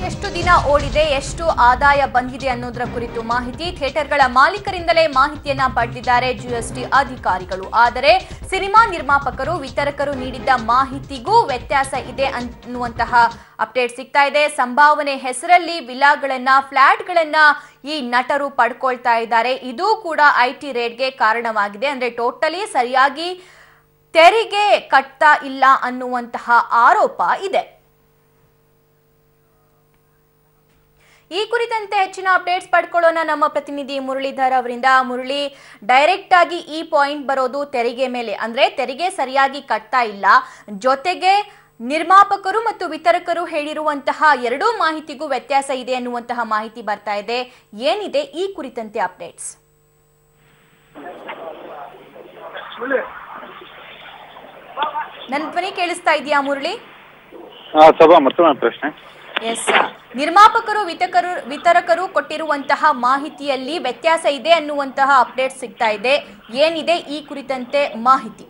ಎಷ್ಟು ದಿನ ಓಡಿದೆ, ಎಷ್ಟು ಆದಾಯ ಬಂದಿದೆ ಅನ್ನೋದರ ಕುರಿತು ಮಾಹಿತಿ ಥಿಯೇಟರ್ಗಳ ಮಾಲೀಕರಿಂದಲೇ ಮಾಹಿತಿಯನ್ನ ಪಡೆದಿದ್ದಾರೆ ಜಿಎಸ್ಟಿ ಅಧಿಕಾರಿಗಳು. ಆದರೆ ಸಿನಿಮಾ ನಿರ್ಮಾಪಕರು, ವಿತರಕರು ನೀಡಿದ್ದ ಮಾಹಿತಿಗೂ ವ್ಯತ್ಯಾಸ ಇದೆ ಅನ್ನುವಂತಹ ಅಪ್ಡೇಟ್ ಸಿಗ್ತಾ ಇದೆ. ಸಂಭಾವನೆ ಹೆಸರಲ್ಲಿ ವಿಲಾಗಳನ್ನ, ಫ್ಲಾಟ್ಗಳನ್ನ ಈ ನಟರು ಪಡ್ಕೊಳ್ತಾ ಇದ್ದಾರೆ. ಇದು ಕೂಡ ಐಟಿ ರೇಡ್ಗೆ ಕಾರಣವಾಗಿದೆ. ಅಂದ್ರೆ ಟೋಟಲಿ ಸರಿಯಾಗಿ ತೆರಿಗೆ ಕಟ್ತಾ ಇಲ್ಲ ಅನ್ನುವಂತಹ ಆರೋಪ ಇದೆ. ಈ ಕುರಿತಂತೆ ಹೆಚ್ಚಿನ ಅಪ್ಡೇಟ್ಸ್ ಪಡ್ಕೊಳ್ಳೋಣ ನಮ್ಮ ಪ್ರತಿನಿಧಿ ಮುರಳೀಧರ್ ಅವರಿಂದ. ಮುರಳಿ, ಡೈರೆಕ್ಟ್ ಆಗಿ ಈ ಪಾಯಿಂಟ್ ಬರೋದು ತೆರಿಗೆ ಮೇಲೆ, ಅಂದ್ರೆ ತೆರಿಗೆ ಸರಿಯಾಗಿ ಕಟ್ತಾ ಇಲ್ಲ, ಜೊತೆಗೆ ನಿರ್ಮಾಪಕರು ಮತ್ತು ವಿತರಕರು ಹೇಳಿರುವಂತಹ ಎರಡೂ ಮಾಹಿತಿಗೂ ವ್ಯತ್ಯಾಸ ಇದೆ ಅನ್ನುವಂತಹ ಮಾಹಿತಿ ಬರ್ತಾ ಇದೆ. ಏನಿದೆ ಈ ಕುರಿತಂತೆ ಅಪ್ಡೇಟ್ಸ್? ನನ್ನ ಧ್ವನಿ ಕೇಳಿಸ್ತಾ ಇದೆಯಾ ಮುರಳಿ? ಪ್ರಶ್ನೆ. ಎಸ್, ನಿರ್ಮಾಪಕರು, ವಿತರಕರು ಕೊಟ್ಟಿರುವಂತಹ ಮಾಹಿತಿಯಲ್ಲಿ ವ್ಯತ್ಯಾಸ ಇದೆ ಅನ್ನುವಂತಹ ಅಪ್ಡೇಟ್ ಸಿಗ್ತಾ ಇದೆ. ಏನಿದೆ ಈ ಕುರಿತಂತೆ ಮಾಹಿತಿ?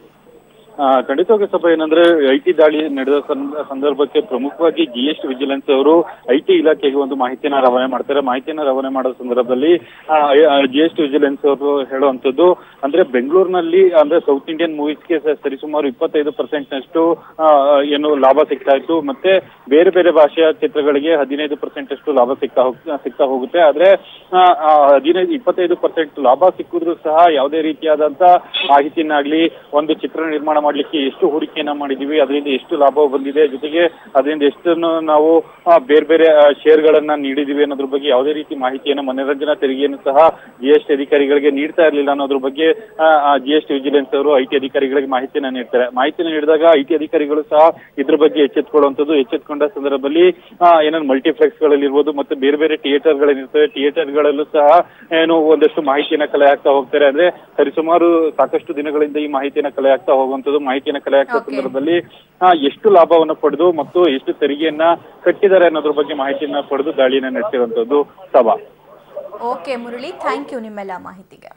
ಖಂಡಿತವಾಗಿ ಸಭಾ ಏನಂದ್ರೆ ಐಟಿ ದಾಳಿ ನಡೆದ ಸಂದರ್ಭಕ್ಕೆ ಪ್ರಮುಖವಾಗಿ ಜಿಎಸ್ಟಿ ವಿಜಿಲೆನ್ಸ್ ಅವರು ಐಟಿ ಇಲಾಖೆಗೆ ಒಂದು ಮಾಹಿತಿಯನ್ನ ರವಾನೆ ಮಾಡ್ತಾರೆ. ಮಾಹಿತಿಯನ್ನ ರವಾನೆ ಮಾಡೋ ಸಂದರ್ಭದಲ್ಲಿ ಜಿಎಸ್ಟಿ ವಿಜಿಲೆನ್ಸ್ ಅವರು ಹೇಳುವಂತದ್ದು ಅಂದ್ರೆ ಬೆಂಗಳೂರಿನಲ್ಲಿ ಅಂದ್ರೆ ಸೌತ್ ಇಂಡಿಯನ್ ಮೂವೀಸ್ಗೆ ಸರಿಸುಮಾರು 25% ನಷ್ಟು ಏನು ಲಾಭ ಸಿಗ್ತಾ ಇತ್ತು. ಮತ್ತೆ ಬೇರೆ ಬೇರೆ ಭಾಷೆಯ ಚಿತ್ರಗಳಿಗೆ 15% ಅಷ್ಟು ಲಾಭ ಸಿಗ್ತಾ ಹೋಗುತ್ತೆ. ಆದ್ರೆ 25% ಲಾಭ ಸಿಕ್ಕಿದ್ರು ಸಹ ಯಾವುದೇ ರೀತಿಯಾದಂತ ಮಾಹಿತಿಯನ್ನಾಗ್ಲಿ, ಒಂದು ಚಿತ್ರ ನಿರ್ಮಾಣ ಮಾಡ್ಲಿಕ್ಕೆ ಎಷ್ಟು ಹೂಡಿಕೆಯನ್ನ ಮಾಡಿದೀವಿ, ಅದರಿಂದ ಎಷ್ಟು ಲಾಭ ಬಂದಿದೆ, ಜೊತೆಗೆ ಅದರಿಂದ ಎಷ್ಟನ್ನು ನಾವು ಬೇರೆ ಬೇರೆ ಶೇರ್ ಗಳನ್ನ ನೀಡಿದೀವಿ ಅನ್ನೋದ್ರ ಬಗ್ಗೆ ಯಾವುದೇ ರೀತಿ ಮಾಹಿತಿಯನ್ನ, ಮನೋರಂಜನಾ ತೆರಿಗೆಯನ್ನು ಸಹ ಜಿಎಸ್ಟಿ ಅಧಿಕಾರಿಗಳಿಗೆ ನೀಡ್ತಾ ಇರಲಿಲ್ಲ ಅನ್ನೋದ್ರ ಬಗ್ಗೆ ಜಿಎಸ್ಟಿ ವಿಜಿಲೆನ್ಸ್ ಅವರು ಐಟಿ ಅಧಿಕಾರಿಗಳಿಗೆ ಮಾಹಿತಿಯನ್ನ ನೀಡ್ತಾರೆ. ಮಾಹಿತಿಯನ್ನು ನೀಡಿದಾಗ ಐಟಿ ಅಧಿಕಾರಿಗಳು ಸಹ ಇದ್ರ ಬಗ್ಗೆ ಎಚ್ಚೆತ್ಕೊಳ್ಳುವಂಥದ್ದು. ಎಚ್ಚೆತ್ಕೊಂಡ ಸಂದರ್ಭದಲ್ಲಿ ಏನೋ ಮಲ್ಟಿಪ್ಲೆಕ್ಸ್ ಗಳಲ್ಲಿರ್ಬೋದು, ಮತ್ತೆ ಬೇರೆ ಬೇರೆ ಥಿಯೇಟರ್ ಗಳಿರ್ತವೆ, ಥಿಯೇಟರ್ ಗಳಲ್ಲೂ ಸಹ ಏನು ಒಂದಷ್ಟು ಮಾಹಿತಿಯನ್ನ ಕಲೆ ಹಾಕ್ತಾ ಹೋಗ್ತಾರೆ. ಅಂದ್ರೆ ಸರಿಸುಮಾರು ಸಾಕಷ್ಟು ದಿನಗಳಿಂದ ಈ ಮಾಹಿತಿಯನ್ನ ಕಲೆ ಹಾಕ್ತಾ ಹೋಗುವಂಥದ್ದು. ಮಾಹಿತಿಯನ್ನ ಕಲೆ ಹಾಕುವ ಸಂದರ್ಭದಲ್ಲಿ ಎಷ್ಟು ಲಾಭವನ್ನು ಪಡೆದು ಮತ್ತು ಎಷ್ಟು ತೆರಿಗೆಯನ್ನ ಕಟ್ಟಿದ್ದಾರೆ ಅನ್ನೋದ್ರ ಬಗ್ಗೆ ಮಾಹಿತಿಯನ್ನ ಪಡೆದು ದಾಳಿಯನ್ನ ನಡೆಸಿರುವಂತದ್ದು. ಸಭಾ. ಓಕೆ ಮುರಳಿ, ಥ್ಯಾಂಕ್ ಯು ನಿಮ್ಮೆಲ್ಲ ಮಾಹಿತಿಗೆ.